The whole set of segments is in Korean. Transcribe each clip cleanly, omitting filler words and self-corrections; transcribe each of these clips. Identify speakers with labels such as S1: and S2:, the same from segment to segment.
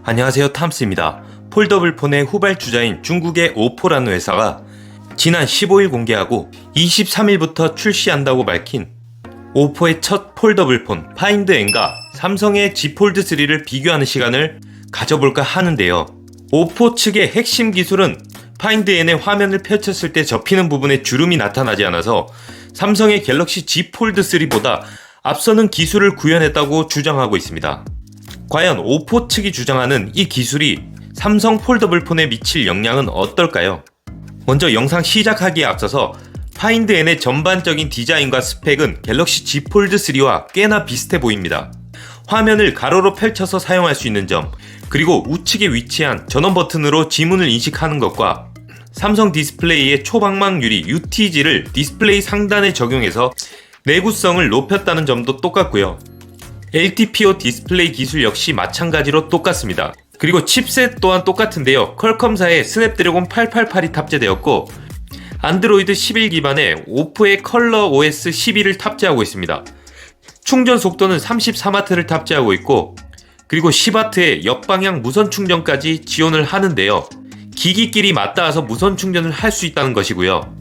S1: 안녕하세요, 탐스입니다. 폴더블 폰의 후발주자인 중국의 오포라는 회사가 지난 15일 공개하고 23일부터 출시한다고 밝힌 오포의 첫 폴더블 폰 파인드 N과 삼성의 Z 폴드 3를 비교하는 시간을 가져볼까 하는데요. 오포 측의 핵심 기술은 파인드 N의 화면을 펼쳤을 때 접히는 부분에 주름이 나타나지 않아서 삼성의 갤럭시 Z 폴드 3보다 앞서는 기술을 구현했다고 주장하고 있습니다. 과연 오포 측이 주장하는 이 기술이 삼성 폴더블 폰에 미칠 영향은 어떨까요? 먼저 영상 시작하기에 앞서서 파인드 N의 전반적인 디자인과 스펙은 갤럭시 Z 폴드 3와 꽤나 비슷해 보입니다. 화면을 가로로 펼쳐서 사용할 수 있는 점, 그리고 우측에 위치한 전원 버튼으로 지문을 인식하는 것과 삼성 디스플레이의 초방막 유리 UTG를 디스플레이 상단에 적용해서 내구성을 높였다는 점도 똑같고요. LTPO 디스플레이 기술 역시 마찬가지로 똑같습니다. 그리고 칩셋 또한 똑같은데요. 퀄컴사의 스냅드래곤 888이 탑재되었고 안드로이드 11 기반의 오포의 컬러 OS 12를 탑재하고 있습니다. 충전 속도는 34W를 탑재하고 있고 그리고 10W의 역방향 무선 충전까지 지원을 하는데요. 기기끼리 맞닿아서 무선 충전을 할 수 있다는 것이고요.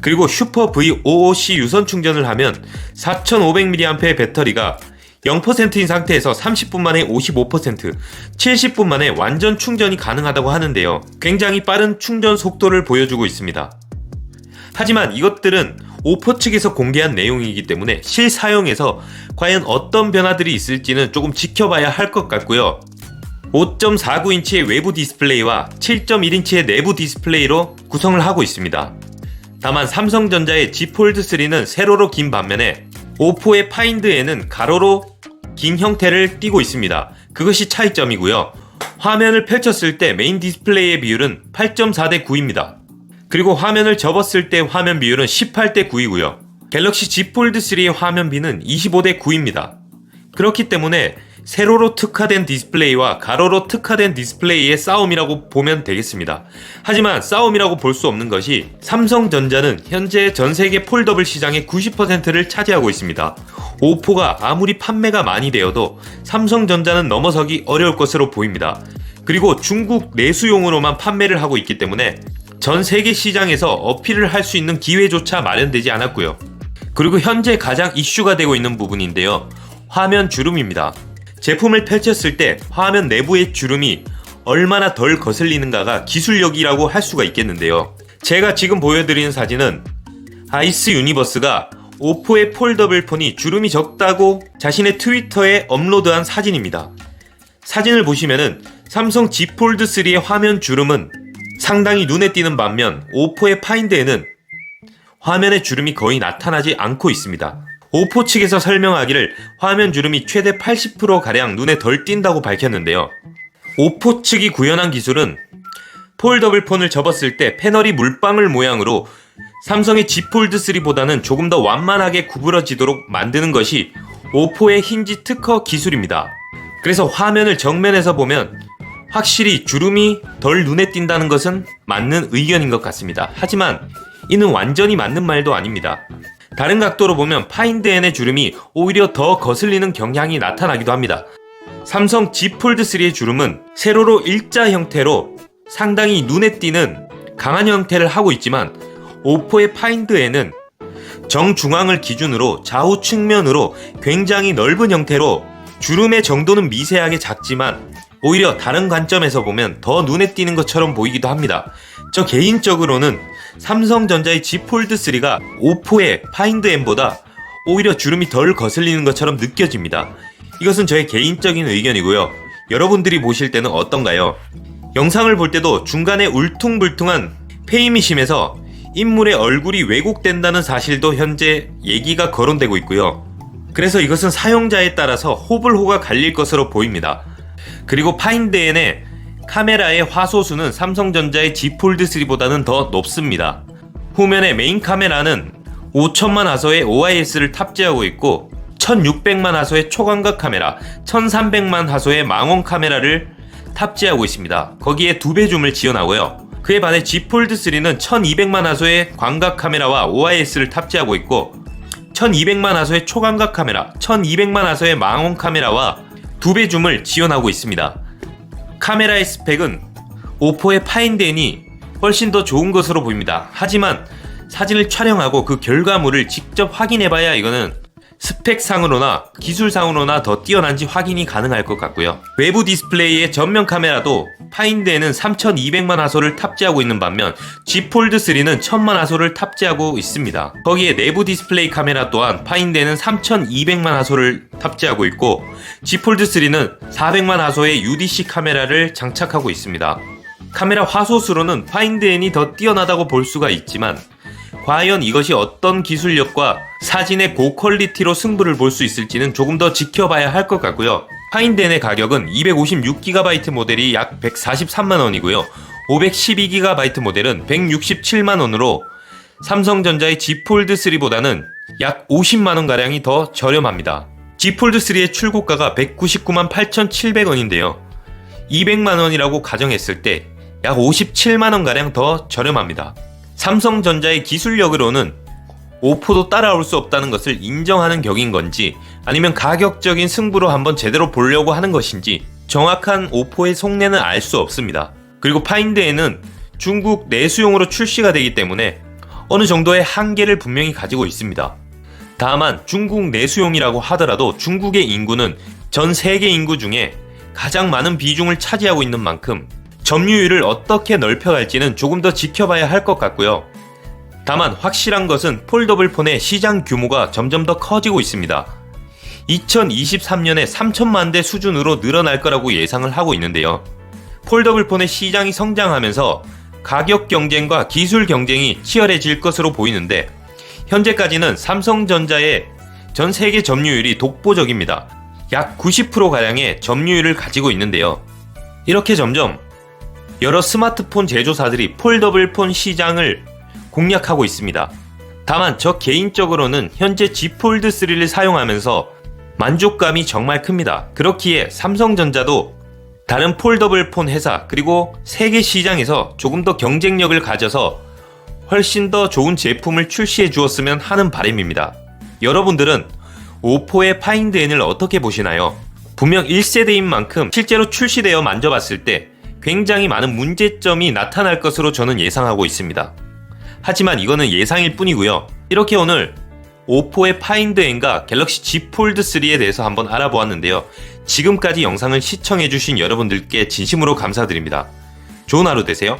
S1: 그리고 슈퍼 VOOC 유선 충전을 하면 4500mAh의 배터리가 0%인 상태에서 30분 만에 55%, 70분 만에 완전 충전이 가능하다고 하는데요. 굉장히 빠른 충전 속도를 보여주고 있습니다. 하지만 이것들은 오포 측에서 공개한 내용이기 때문에 실사용에서 과연 어떤 변화들이 있을지는 조금 지켜봐야 할 것 같고요. 5.49인치의 외부 디스플레이와 7.1인치의 내부 디스플레이로 구성을 하고 있습니다. 다만 삼성전자의 Z 폴드 3는 세로로 긴 반면에 오포의 파인드 N은 가로로 긴 형태를 띠고 있습니다. 그것이 차이점이고요. 화면을 펼쳤을 때 메인 디스플레이의 비율은 8.4대 9입니다. 그리고 화면을 접었을 때 화면 비율은 18대 9이고요. 갤럭시 Z 폴드 3의 화면 비는 25대 9입니다. 그렇기 때문에 세로로 특화된 디스플레이와 가로로 특화된 디스플레이의 싸움이라고 보면 되겠습니다. 하지만 싸움이라고 볼 수 없는 것이 삼성전자는 현재 전세계 폴더블 시장의 90%를 차지하고 있습니다. 오포가 아무리 판매가 많이 되어도 삼성전자는 넘어서기 어려울 것으로 보입니다. 그리고 중국 내수용으로만 판매를 하고 있기 때문에 전 세계 시장에서 어필을 할 수 있는 기회조차 마련되지 않았고요. 그리고 현재 가장 이슈가 되고 있는 부분인데요. 화면 주름입니다. 제품을 펼쳤을 때 화면 내부의 주름이 얼마나 덜 거슬리는가가 기술력이라고 할 수가 있겠는데요. 제가 지금 보여드리는 사진은 아이스 유니버스가 오포의 폴더블 폰이 주름이 적다고 자신의 트위터에 업로드한 사진입니다. 사진을 보시면은 삼성 Z 폴드 3의 화면 주름은 상당히 눈에 띄는 반면 오포의 파인드 N은 화면의 주름이 거의 나타나지 않고 있습니다. 오포 측에서 설명하기를 화면 주름이 최대 80%가량 눈에 덜 띈다고 밝혔는데요. 오포 측이 구현한 기술은 폴더블 폰을 접었을 때 패널이 물방울 모양으로 삼성의 Z 폴드 3보다는 조금 더 완만하게 구부러지도록 만드는 것이 오포의 힌지 특허 기술입니다. 그래서 화면을 정면에서 보면 확실히 주름이 덜 눈에 띈다는 것은 맞는 의견인 것 같습니다. 하지만 이는 완전히 맞는 말도 아닙니다. 다른 각도로 보면 파인드 N의 주름이 오히려 더 거슬리는 경향이 나타나기도 합니다. 삼성 Z 폴드 3의 주름은 세로로 일자 형태로 상당히 눈에 띄는 강한 형태를 하고 있지만 오포의 파인드 N은 정중앙을 기준으로 좌우 측면으로 굉장히 넓은 형태로 주름의 정도는 미세하게 작지만 오히려 다른 관점에서 보면 더 눈에 띄는 것처럼 보이기도 합니다. 저 개인적으로는 삼성전자의 Z 폴드 3가 오포의 파인드 N보다 오히려 주름이 덜 거슬리는 것처럼 느껴집니다. 이것은 저의 개인적인 의견이고요. 여러분들이 보실 때는 어떤가요? 영상을 볼 때도 중간에 울퉁불퉁한 페임이 심해서 인물의 얼굴이 왜곡된다는 사실도 현재 얘기가 거론되고 있고요. 그래서 이것은 사용자에 따라서 호불호가 갈릴 것으로 보입니다. 그리고 파인드 N의 카메라의 화소수는 삼성전자의 Z 폴드 3보다는 더 높습니다. 후면의 메인 카메라는 5000만 화소의 OIS를 탑재하고 있고 1600만 화소의 초광각 카메라, 1300만 화소의 망원 카메라를 탑재하고 있습니다. 거기에 2배 줌을 지원하고요. 그에 반해 Z 폴드 3는 1200만 화소의 광각 카메라와 OIS를 탑재하고 있고 1200만 화소의 초광각 카메라, 1200만 화소의 망원 카메라와 2배 줌을 지원하고 있습니다. 카메라의 스펙은 오포의 파인드 N이 훨씬 더 좋은 것으로 보입니다. 하지만 사진을 촬영하고 그 결과물을 직접 확인해봐야 이거는 스펙상으로나 기술상으로나 더 뛰어난지 확인이 가능할 것 같고요. 외부 디스플레이의 전면 카메라도 파인드에는 3200만 화소를 탑재하고 있는 반면 G 폴드 3는 1000만 화소를 탑재하고 있습니다. 거기에 내부 디스플레이 카메라 또한 파인드에는 3200만 화소를 탑재하고 있고 G 폴드 3는 400만 화소의 UDC 카메라를 장착하고 있습니다. 카메라 화소수로는 파인드 N이 더 뛰어나다고 볼 수가 있지만 과연 이것이 어떤 기술력과 사진의 고퀄리티로 승부를 볼 수 있을지는 조금 더 지켜봐야 할 것 같고요. 파인드 N의 가격은 256GB 모델이 약 143만원이고요. 512GB 모델은 167만원으로 삼성전자의 G 폴드 3보다는 약 50만원가량이 더 저렴합니다. G 폴드 3의 출고가가 199만 8,700원인데요. 200만원이라고 가정했을 때 약 57만원가량 더 저렴합니다. 삼성전자의 기술력으로는 오포도 따라올 수 없다는 것을 인정하는 격인 건지 아니면 가격적인 승부로 한번 제대로 보려고 하는 것인지 정확한 오포의 속내는 알 수 없습니다. 그리고 파인드 N은 중국 내수용으로 출시가 되기 때문에 어느 정도의 한계를 분명히 가지고 있습니다. 다만 중국 내수용이라고 하더라도 중국의 인구는 전 세계 인구 중에 가장 많은 비중을 차지하고 있는 만큼 점유율을 어떻게 넓혀갈지는 조금 더 지켜봐야 할 것 같고요. 다만 확실한 것은 폴더블 폰의 시장 규모가 점점 더 커지고 있습니다. 2023년에 3천만 대 수준으로 늘어날 거라고 예상을 하고 있는데요. 폴더블 폰의 시장이 성장하면서 가격 경쟁과 기술 경쟁이 치열해질 것으로 보이는데 현재까지는 삼성전자의 전 세계 점유율이 독보적입니다. 약 90%가량의 점유율을 가지고 있는데요. 이렇게 점점 여러 스마트폰 제조사들이 폴더블 폰 시장을 공략하고 있습니다. 다만 저 개인적으로는 현재 G 폴드 3를 사용하면서 만족감이 정말 큽니다. 그렇기에 삼성전자도 다른 폴더블 폰 회사 그리고 세계 시장에서 조금 더 경쟁력을 가져서 훨씬 더 좋은 제품을 출시해 주었으면 하는 바람입니다. 여러분들은 오포의 파인드 N을 어떻게 보시나요? 분명 1세대인 만큼 실제로 출시되어 만져봤을 때 굉장히 많은 문제점이 나타날 것으로 저는 예상하고 있습니다. 하지만 이거는 예상일 뿐이고요. 이렇게 오늘 오포의 파인드 N과 갤럭시 G 폴드 3에 대해서 한번 알아보았는데요. 지금까지 영상을 시청해주신 여러분들께 진심으로 감사드립니다. 좋은 하루 되세요.